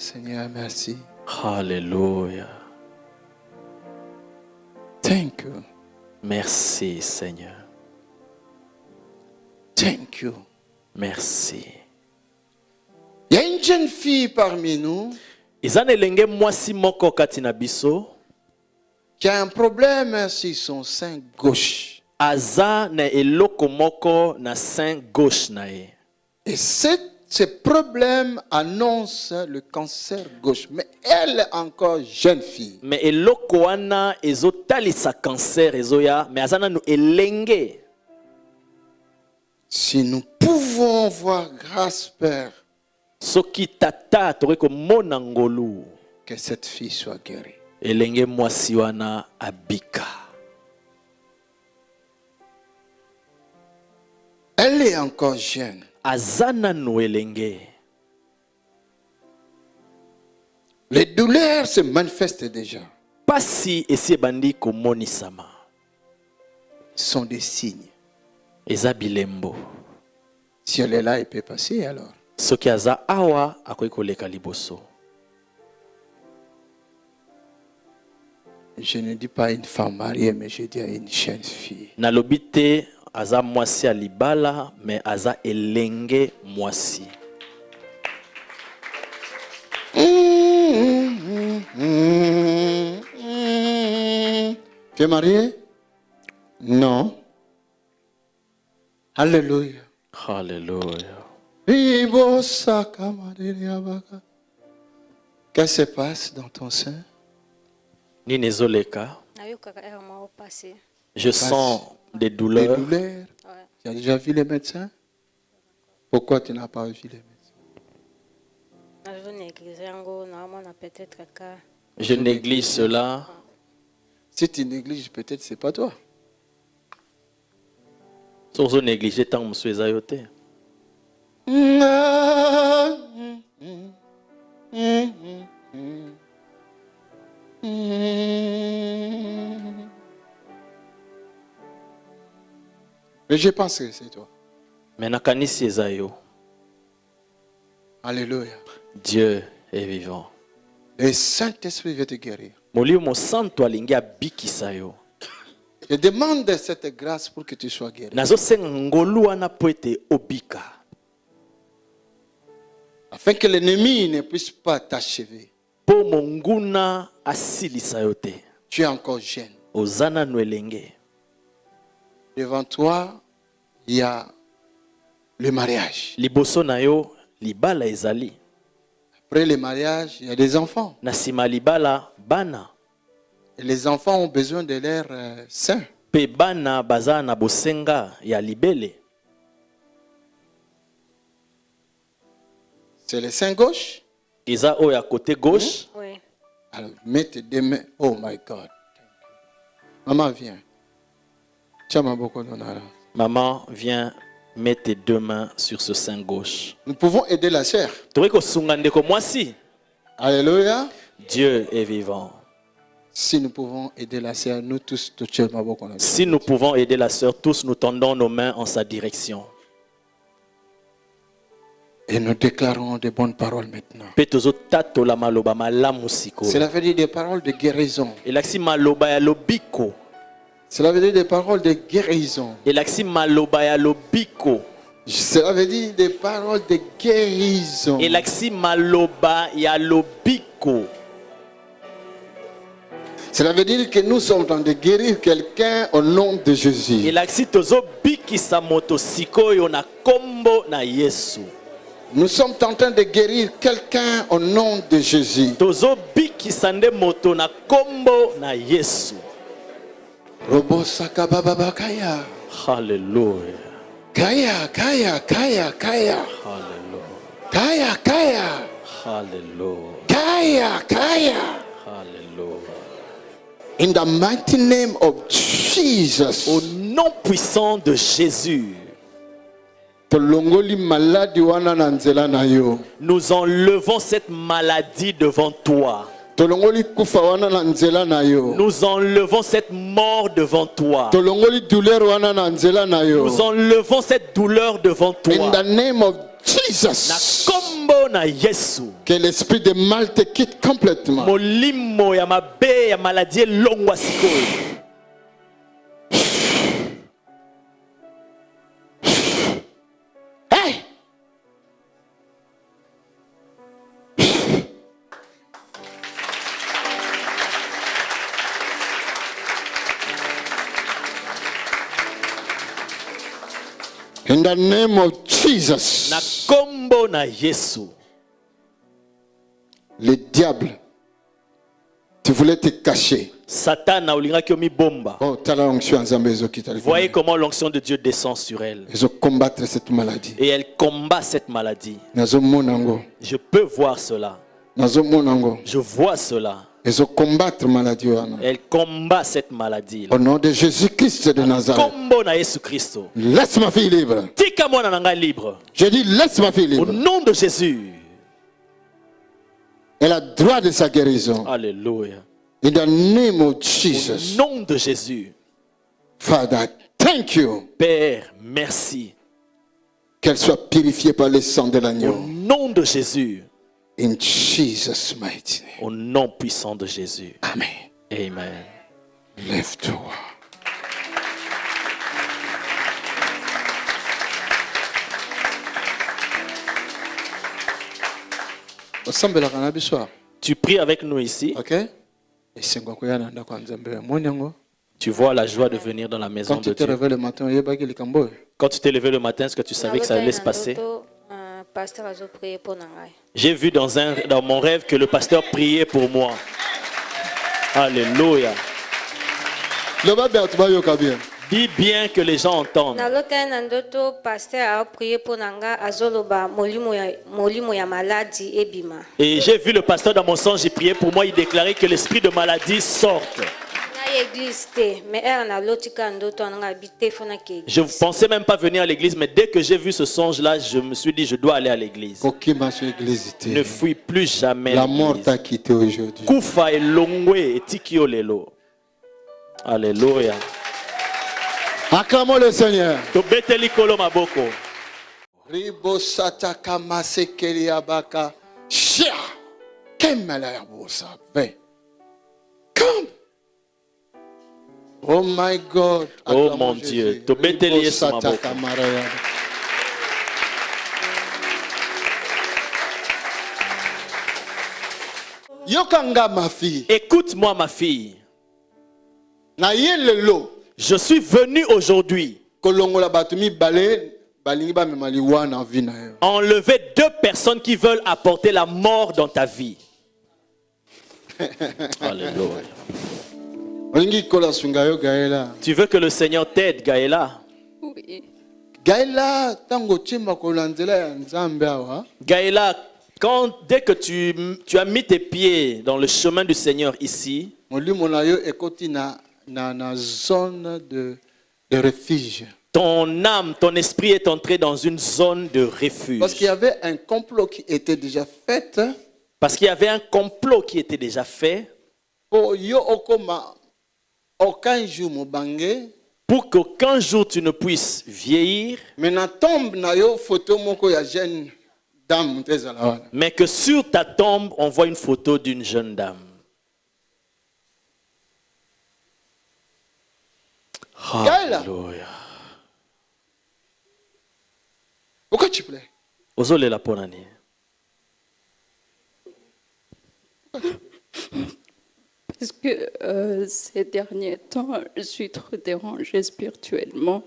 Seigneur, merci. Hallelujah. Thank you. Merci, Seigneur. Thank you. Merci. Il y a une jeune fille parmi nous qui a un problème sur son sein gauche. Aza na eloko moko na sein gauche na ye. Et ce problème annonce le cancer gauche. Mais elle est encore jeune fille. Mais eloko wana ezotalisa cancer ezoya, mais azana nu elenge. Si nous pouvons voir grâce, Père, Soki tata toreko mona ngolu que cette fille soit guérie. elenge mwasi wana abika. Elle est encore jeune. Azana nu elenge. Les douleurs se manifestent déjà. Pasi esi ebandi komonisama. Ce sont des signes. Eza bilembo. Si elle est là, elle peut passer alors. Soki aza awa akoki koleka liboso. Je ne dis pas une femme mariée, mais je dis à une jeune fille. Nalobi te aza mwasi alibala, mais aza elenge mwasi. Tu es marié? Non. Alléluia. Hallelujah. Qu'est-ce qui se passe dans ton sein? Nini ezoleka? Je sens des douleurs. Des douleurs. Tu as déjà vu les médecins? Pourquoi tu n'as pas vu les médecins? Je néglige cela. Si tu négliges, peut-être c'est pas toi. Sozo négliger tant monsieur ezayote. Mais je pense que c'est toi. Mais nakanisi ezayo. Alléluia. Dieu est vivant. Le Saint-Esprit veut te guérir. Molimo santo alingi abikisa yo. Je demande cette grâce pour que tu sois guéri. Nazosenga ngolu wana po ete obika. Afin que l'ennemi ne puisse pas t'achever. Po monguna asilisa yo te. Tu es encore jeune. Ozana no elenge. Devant toi, il y a le mariage. Liboso na yo libala ezali. Après le mariage, il y a des enfants. Na sima libala bana. Et les enfants ont besoin de leur sein. Pe bana baza na bosenga ya libele. C'est le sein gauche. Eza o ya côté gauche. Oui. Alors, mets tes deux mains. Oh my God. Maman, viens. Maman, viens mettre tes deux mains sur ce sein gauche. Nous pouvons aider la sœur. Alléluia. Dieu est vivant. Si nous pouvons aider la sœur, nous tous, si nous pouvons aider la sœur, tous nous tendons nos mains en sa direction. Et nous déclarons de bonnes paroles maintenant. Cela veut dire des paroles de guérison. Cela veut dire des paroles de guérison. Cela veut dire des paroles de guérison. Cela veut dire que nous sommes en train de guérir quelqu'un au nom de Jésus. Nous sommes en train de guérir quelqu'un au nom de Jésus. Hallelujah. Kaya, kaya, kaya, kaya. Hallelujah. Kaya, kaya. Hallelujah. Kaya, kaya. Hallelujah. In the mighty name of Jesus. Au nom puissant de Jésus. Nous enlevons cette maladie devant toi. Nous enlevons cette mort devant toi. Nous enlevons cette douleur devant toi. In the name of Jesus. kombo na Yesu. Que l'esprit de mal te quitte complètement. Molimo ya mabe ya maladie longwa sikoyo. Hey! In the name of Jesus. Na kombo na Yesu. Le diable, tu voulais te cacher. Satan na ulinga ki omi bomba. Oh, t'as la onction en Zambie, ils ont quitté le Voyez comment l'onction de Dieu descend sur elle. Ils ont combattre cette maladie. Et elle combat cette maladie. Nazo monango. Je peux voir cela. Nazo monango. Je vois cela. Ils ont combattre maladie. Elle combat cette maladie. Au nom de Jésus-Christ de Nazareth. Kombo na Yesu Christo. Laisse ma fille libre. Tika mwana na ngai libre. Je dis laisse ma fille Au libre. nom de Jésus. Elle a droit de sa guérison. Alléluia. In the name of Au Jesus. nom de Jésus. Father, thank you. Père, merci. Qu'elle soit purifiée par le sang de Au l'agneau. nom de Jésus. In Jesus' mighty name. Au nom puissant de Jésus. Amen. Amen. Lève-toi. Tu pries avec nous ici. Ok? Tu vois la joie de venir dans la maison Quand de tu te Dieu. réveilles le matin, Quand tu t'es levé le matin, est-ce que tu savais que ça allait se passer? J'ai vu dans mon rêve que le pasteur priait pour moi. Alléluia. Dis bien que les gens entendent. Et j'ai vu le pasteur dans mon songe, il priait pour moi, il déclarait que l'esprit de maladie sorte. Je ne pensais même pas venir à l'église, mais dès que j'ai vu ce songe-là, je me suis dit, je dois aller à l'église. Ne fuis plus jamais La mort l'église. t'a quitté aujourd'hui. Kufa elongwe etikio lelo. Alléluia. Acclamons le Seigneur. Tobeteli kolo maboko. Ribo sataka masekeli abaka. Shia. Kemela yabosa. Come. Oh my God. Oh Acclamons mon Jésus. Dieu. Tobeteli Ribo Yesu maboko. sataka maraya. Yokanga ma fille. Écoute-moi ma fille. Na yelelo. Je suis venu aujourd'hui Kolongola batumi bale. Balingi ba memaliwa na vie na yo. enlever deux personnes qui veulent apporter la mort dans ta vie. Alléluia. Olingi kola sunga yo Gaëla. Tu veux que le Seigneur t'aide, Gaëla? Oui. Gaëla tango chimba kolanzela ya nzambe awa. Gaëla, dès que tu as mis tes pieds dans le chemin du Seigneur ici, Molimo na yo ekoti na zone de refuge. ton âme, ton esprit est entré dans une zone de refuge. Parce qu'il y avait un complot qui était déjà fait. Parce qu'il y avait un complot qui était déjà fait Pour yo okoma aucun jour mobange. pour qu'aucun jour tu ne puisses vieillir, Mais na tombe na yo photo moko ya jeune dame tezala wana. mais que sur ta tombe, on voit une photo d'une jeune dame. Gaëla. Alléluia. Pourquoi tu plais? Ozole la ponani. Parce que ces derniers temps, je suis trop dérangée spirituellement.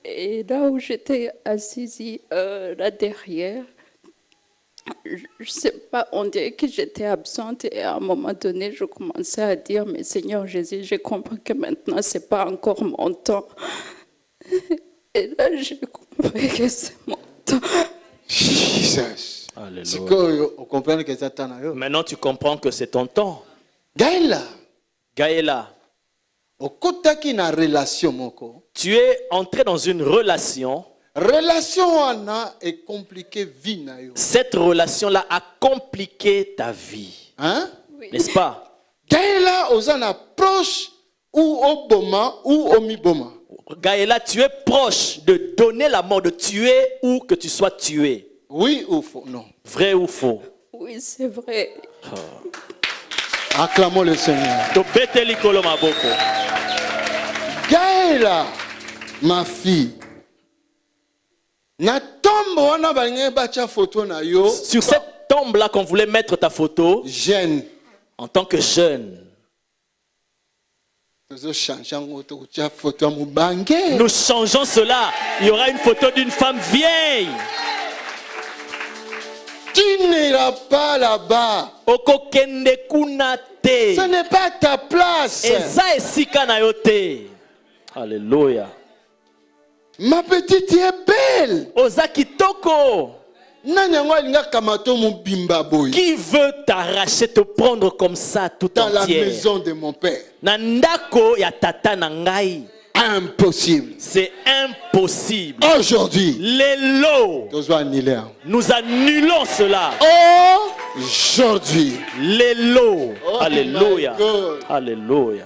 Et là où j'étais assise là derrière, je ne sais pas, on dirait que j'étais absente et à un moment donné, je commençais à dire, mais Seigneur Jésus, j'ai compris que maintenant, ce n'est pas encore mon temps. Et là, j'ai compris que c'est mon temps. Jesus. Alléluia. C'est que on comprend que ça t'en a yo. Maintenant, tu comprends que c'est ton temps. Gaëla, Gaëla, okotaki na relation moko. tu es entré dans une relation. Relation wana est compliquée vie na yo. Cette relation-là a compliqué ta vie. Hein? Oui. N'est-ce pas? Gaëla ozan approche ou oboma ou omiboma. Gaëla, tu es proche de donner la mort, de tuer ou que tu sois tué. Oui ou faux? Non. Vrai ou faux? Oui, c'est vrai. Acclamons le Seigneur. Gaëla, ma fille. Sur cette tombe-là qu'on voulait mettre ta photo, jeune, en tant que jeune, nous changeons cela. Il y aura une photo d'une femme vieille. Tu n'iras pas là-bas. Ce n'est pas ta place. Alléluia. Ma petite, tu es belle. Qui veut t'arracher, te prendre comme ça tout entier? Dans la maison de mon père. Impossible. C'est impossible. Aujourd'hui, nous annulons cela. Aujourd'hui, Alléluia. Alléluia.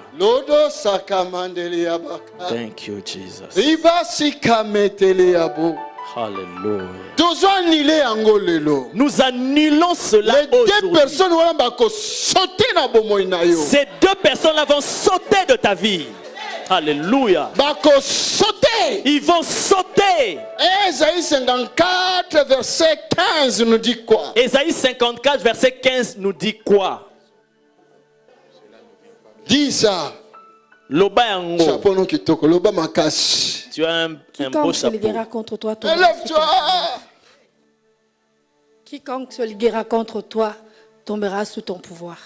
Thank you, Jesus. Alléluia. Nous annulons cela aujourd'hui. Ces deux personnes-là vont sauter de ta vie. Alléluia. Ils vont sauter. Ésaïe 54, verset 15 nous dit quoi? Ésaïe 54, verset 15 nous dit quoi? Dis ça. Loba yango. Tu as un beau chapeau. Quiconque se liguera contre toi tombera sous ton pouvoir.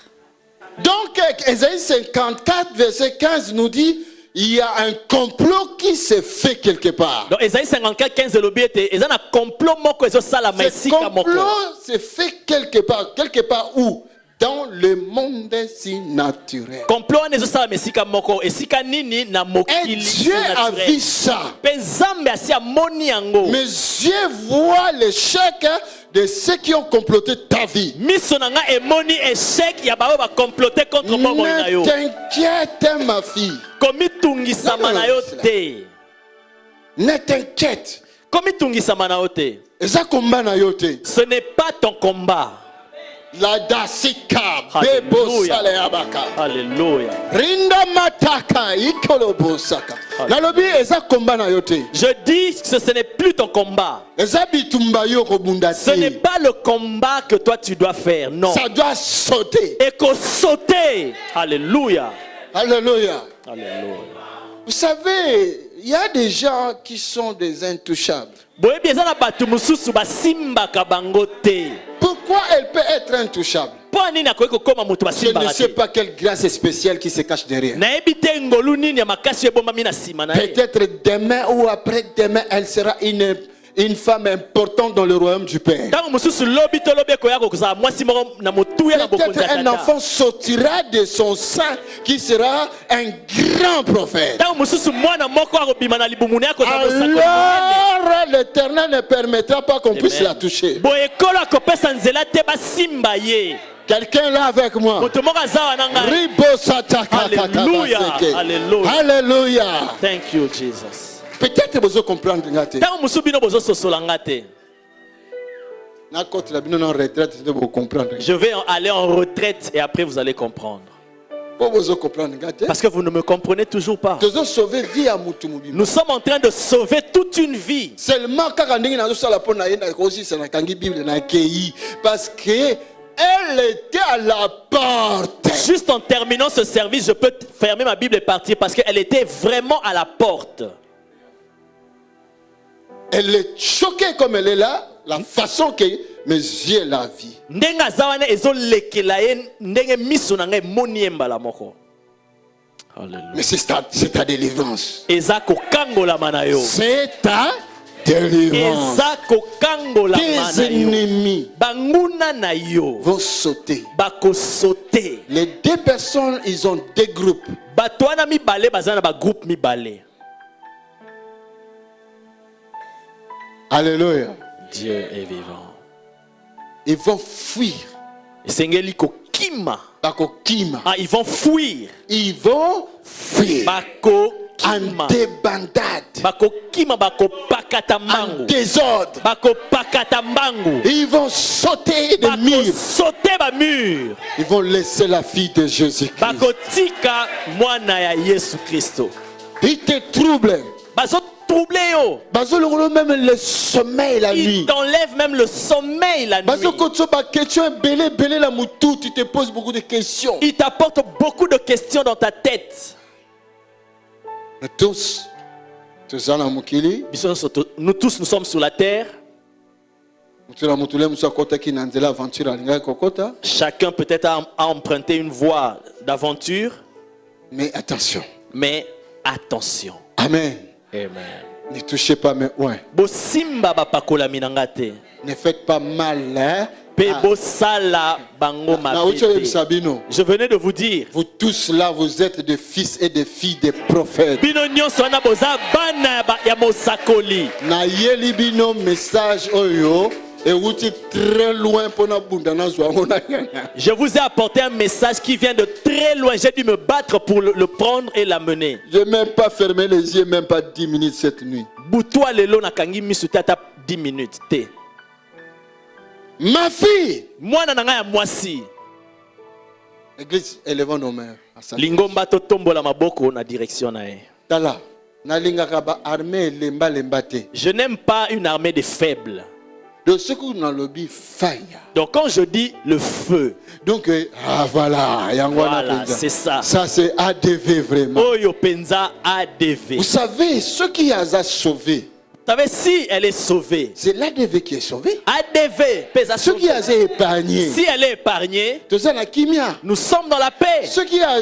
Donc, Ésaïe 54, verset 15 nous dit il y a un complot qui s'est fait quelque part. Donc, Ésaïe 54, 15 de l'obéité, il y a un complot ce complot s'est fait quelque part où? Dans le monde si naturel. Et Dieu a vu ça. Mes yeux voient l'échec de ceux qui ont comploté ta vie. Ne t'inquiète, ma fille. Ne t'inquiète. Ce n'est pas ton combat. La dasika bebo sale abaka. Alléluia. Rinda mataka ikolobosaka. Nalobi eza komba na yote. Je dis que ce n'est plus ton combat. Eza bitumba yo kobunda. Ce n'est pas le combat que toi tu dois faire, non. Ça doit sauter. Et qu'on sauter. Alléluia. Alléluia. Alléluia. Vous savez, il y a des gens qui sont des intouchables. Pourquoi elle peut être intouchable? Je ne sais pas quelle grâce spéciale qui se cache derrière. Peut-être demain ou après-demain, elle sera une femme importante dans le royaume du Père. Peut-être un enfant sortira de son sein qui sera un grand prophète. Alors l'Éternel ne permettra pas qu'on puisse la toucher. Quelqu'un là avec moi. Alléluia. Alléluia. Alléluia. Thank you, Jesus. Peut-être que vous comprenez. Je vais aller en retraite et après vous allez comprendre. Parce que vous ne me comprenez toujours pas. Nous sommes en train de sauver toute une vie. Seulement parce que elle était à la porte. Juste en terminant ce service, je peux fermer ma Bible et partir parce qu'elle était vraiment à la porte. Elle est choquée comme elle est là, la façon que mes yeux la vit. Mais c'est ta délivrance. C'est ta délivrance. Tes ennemis vont sauter. Les deux personnes, ils ont deux groupes. Alléluia. Dieu est vivant. Ils vont fuir. Ils vont fuir. Ils vont fuir. en débandade, en désordre. Ils vont sauter des murs. Ils vont laisser la fille de Jésus-Christ. Ils te troublent. Même le sommeil la nuit. Il t'enlève même le sommeil la nuit. Tu te poses beaucoup de questions. Il t'apporte beaucoup de questions dans ta tête. Nous tous, nous sommes sur la terre. Chacun peut-être a emprunté une voie d'aventure. Mais attention. Amen. Amen. Ne touchez pas mes oins. Ne faites pas mal. Hein? Je venais de vous dire. Vous tous là, vous êtes des fils et des filles des prophètes. Na yeli bino message oyo. Très loin pour je vous ai apporté un message qui vient de très loin. J'ai dû me battre pour le prendre et l'amener. Je n'ai même pas fermé les yeux, même pas 10 minutes cette nuit. 10 minutes. Ma fille. Église, élevons nos mains. Lingomba to tombola maboko na direction na e. Tala. Je n'aime pas une armée de faibles. Donc quand je dis le feu, donc voilà, c'est ça. Ça c'est ADV vraiment. Vous savez ce qui a sauvé. Vous savez, si elle est sauvée, c'est l'ADV qui est sauvé. ADV, ce qui a épargné. Si elle est épargnée, nous sommes dans la paix. Ce qui a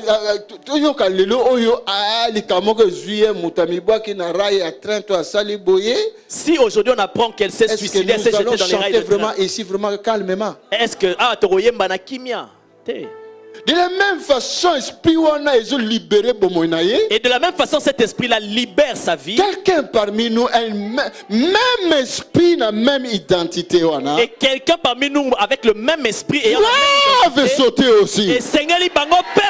si aujourd'hui on apprend qu'elle s'est suicidée, elle s'est jetée dans les rails de vraiment ici vraiment calmement. Est-ce que de la même façon, esprit libéré. Et de la même façon, cet esprit-là libère sa vie. Quelqu'un parmi nous a même esprit, la même identité. Et quelqu'un parmi nous avec le même esprit et veut sauter aussi. Et Seigneur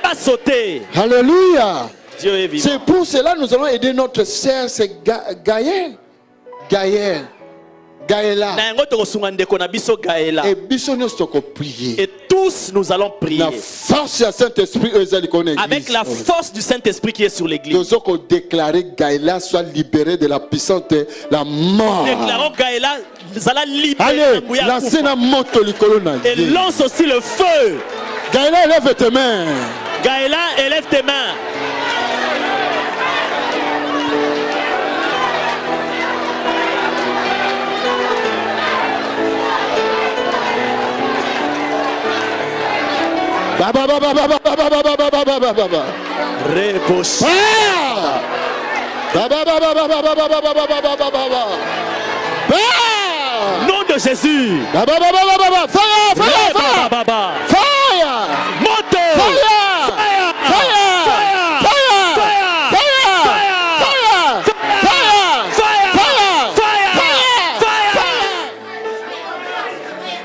va sauter. Alléluia. Dieu est vivant. C'est pour cela que nous allons aider notre sœur, c'est Gaël. Gaëla. Et tous nous allons prier. Avec la force du Saint-Esprit qui est sur l'église. Nous allons déclarer Gaëla soit libérée de la puissance de la mort. Déclarons Gaëla libérée. Allez, lancez la moto. Et lance aussi le feu. Gaëla, élève tes mains. Gaëla, élève tes mains. Nom de Jésus.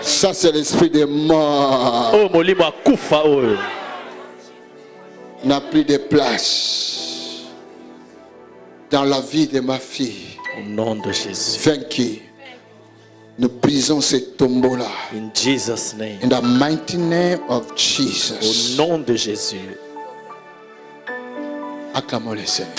Ça c'est l'esprit des morts. N'a plus de place dans la vie de ma fille. Au nom de Jésus. Vaincu. Nous brisons ces tombeaux-là. In Jesus' name. In the mighty name of Jesus. Au nom de Jésus. Acclamons le Seigneur.